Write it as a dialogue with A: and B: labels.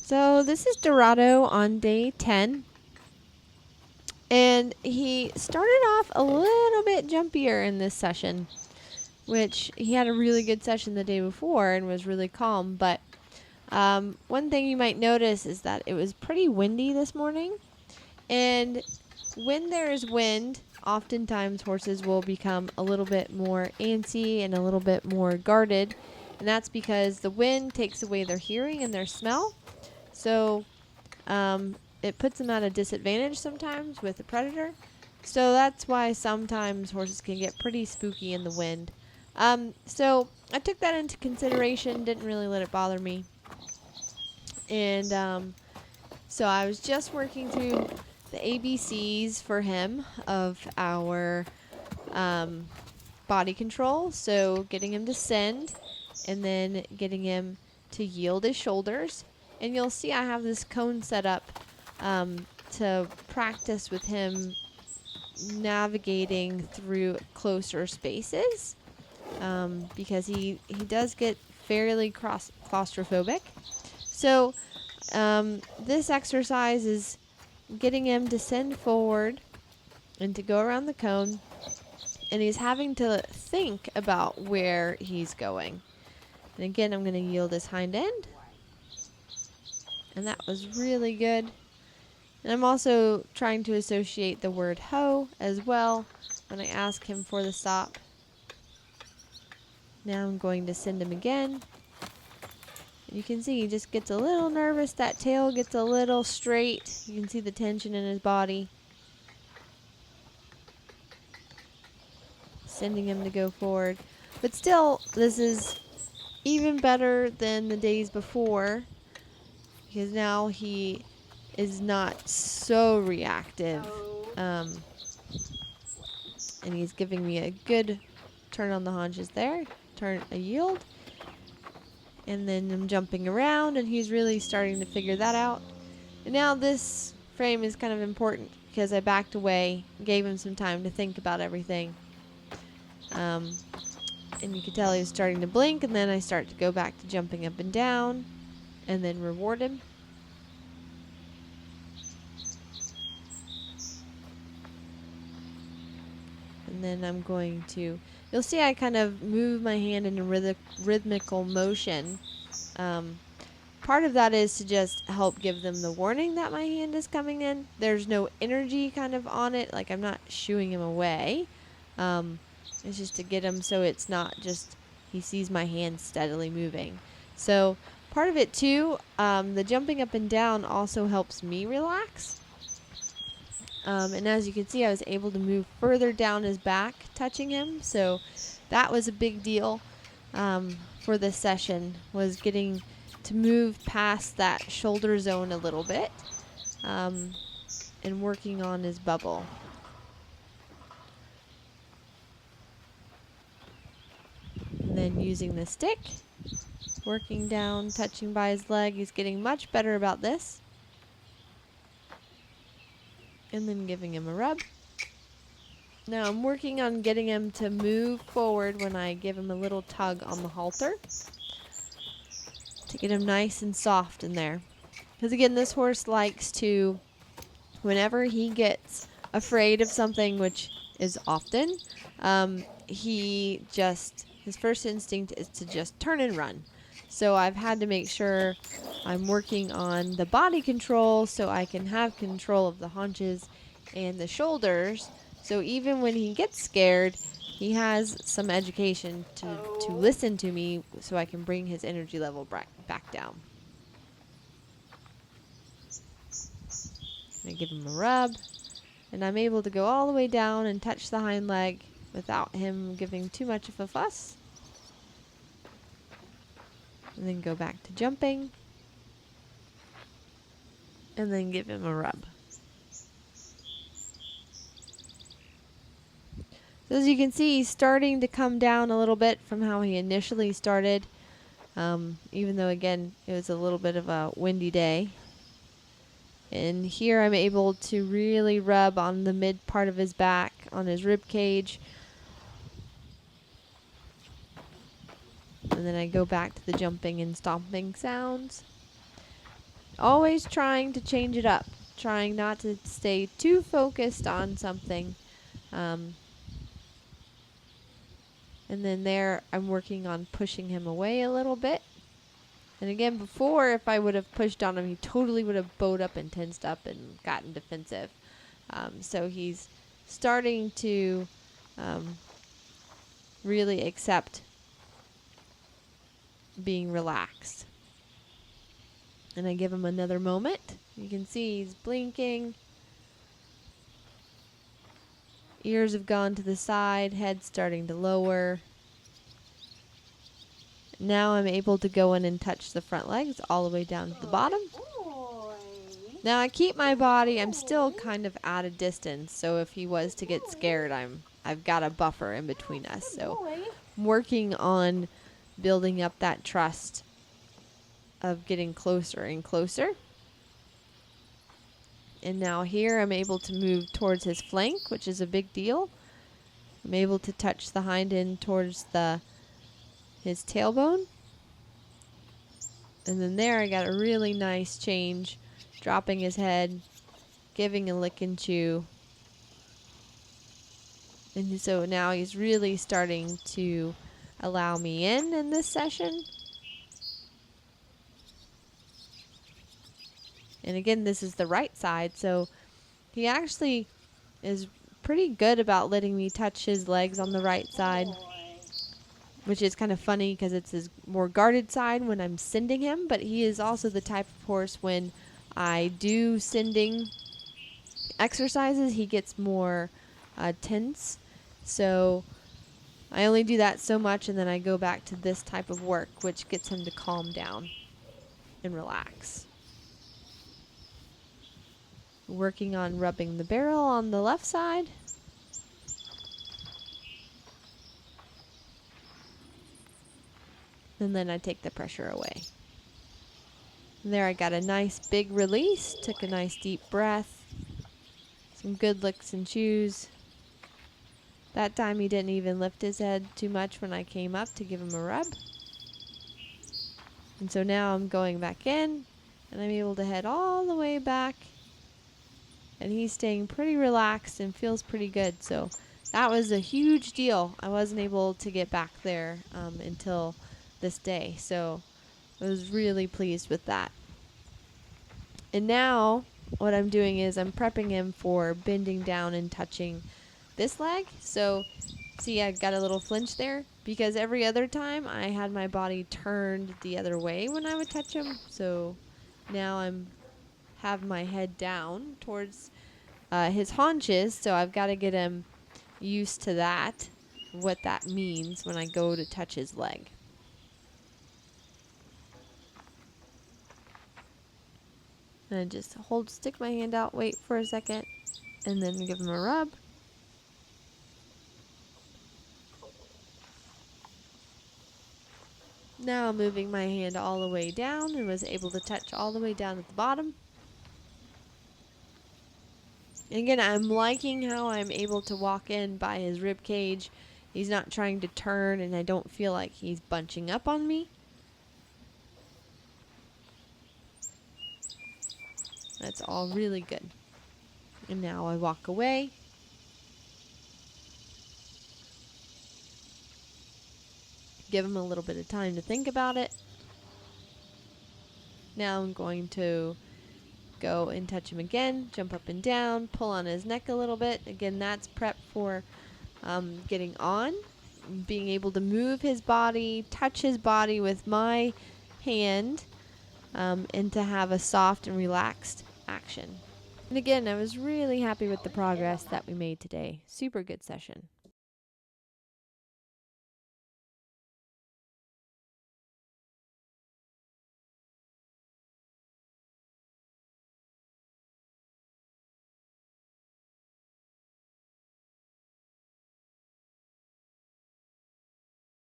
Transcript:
A: So this is Dorado on day 10. And he started off a little bit jumpier in this session, which he had a really good session the day before and was really calm. But one thing you might notice is that it was pretty windy this morning. And when there is wind, oftentimes horses will become a little bit more antsy and a little bit more guarded. And that's because the wind takes away their hearing and their smell. So it puts them at a disadvantage sometimes with the predator. So that's why sometimes horses can get pretty spooky in the wind. So I took that into consideration, didn't really let it bother me. And so I was just working through the ABCs for him of our body control. So getting him to send and then getting him to yield his shoulders. And you'll see I have this cone set up to practice with him navigating through closer spaces because he does get fairly claustrophobic. So this exercise is getting him to send forward and to go around the cone, and he's having to think about where he's going. And again, I'm going to yield his hind end, and that was really good. And I'm also trying to associate the word ho as well when I ask him for the stop. Now I'm going to send him again. You can see he just gets a little nervous. That tail gets a little straight. You can see the tension in his body. Sending him to go forward. But still, this is even better than the days before, because now he is not so reactive. And he's giving me a good turn on the haunches there. Turn a yield. And then I'm jumping around, and he's really starting to figure that out. And now this frame is kind of important because I backed away, gave him some time to think about everything. And you can tell he was starting to blink, and then I start to go back to jumping up and down and then reward him. And then I'm going to, you'll see I kind of move my hand in a rhythmical motion. Part of that is to just help give them the warning that my hand is coming in. There's no energy kind of on it, like I'm not shooing him away. It's just to get him so it's not just he sees my hand steadily moving. So part of it too, the jumping up and down also helps me relax. And as you can see, I was able to move further down his back, touching him. So that was a big deal for this session, was getting to move past that shoulder zone a little bit and working on his bubble. And then using the stick, working down, touching by his leg. He's getting much better about this. And then giving him a rub. Now I'm working on getting him to move forward when I give him a little tug on the halter to get him nice and soft in there. Because again, this horse likes to, whenever he gets afraid of something, which is often, his first instinct is to just turn and run. So I've had to make sure I'm working on the body control so I can have control of the haunches and the shoulders. So even when he gets scared, he has some education to listen to me so I can bring his energy level back down. I give him a rub, and I'm able to go all the way down and touch the hind leg without him giving too much of a fuss. And then go back to jumping. And then give him a rub. So as you can see, he's starting to come down a little bit from how he initially started. Even though, again, it was a little bit of a windy day. And here I'm able to really rub on the mid part of his back, on his rib cage. And then I go back to the jumping and stomping sounds. Always trying to change it up, trying not to stay too focused on something. And then there, I'm working on pushing him away a little bit. And again, before, if I would have pushed on him, he totally would have bowed up and tensed up and gotten defensive. So he's starting to really accept being relaxed. And I give him another moment. You can see he's blinking. Ears have gone to the side, head starting to lower. Now I'm able to go in and touch the front legs all the way down to the bottom. Now I keep my body, I'm still kind of at a distance, so if he was to get scared, I've got a buffer in between us. So I'm working on building up that trust of getting closer and closer. And now here I'm able to move towards his flank, which is a big deal. I'm able to touch the hind end towards his tailbone. And then there I got a really nice change, dropping his head, giving a lick and chew. And so now he's really starting to allow me in this session. And again, this is the right side, so he actually is pretty good about letting me touch his legs on the right side, which is kind of funny because it's his more guarded side when I'm sending him, but he is also the type of horse when I do sending exercises, he gets more tense. So I only do that so much, and then I go back to this type of work, which gets him to calm down and relax. Working on rubbing the barrel on the left side. And then I take the pressure away. And there I got a nice big release, took a nice deep breath, some good licks and chews. That time he didn't even lift his head too much when I came up to give him a rub. And so now I'm going back in, and I'm able to head all the way back. And he's staying pretty relaxed and feels pretty good. So that was a huge deal. I wasn't able to get back there until this day. So I was really pleased with that. And now what I'm doing is I'm prepping him for bending down and touching this leg. So see, I got a little flinch there because every other time I had my body turned the other way when I would touch him. So now have my head down towards his haunches, so I've got to get him used to that, what that means when I go to touch his leg. And I just stick my hand out, wait for a second, and then give him a rub. Now I'm moving my hand all the way down and was able to touch all the way down at the bottom. And again, I'm liking how I'm able to walk in by his rib cage. He's not trying to turn, and I don't feel like he's bunching up on me. That's all really good. And now I walk away. Give him a little bit of time to think about it. Now I'm going to go and touch him again, jump up and down, pull on his neck a little bit. Again, that's prep for getting on, being able to move his body, touch his body with my hand, and to have a soft and relaxed action. And again, I was really happy with the progress that we made today. Super good session.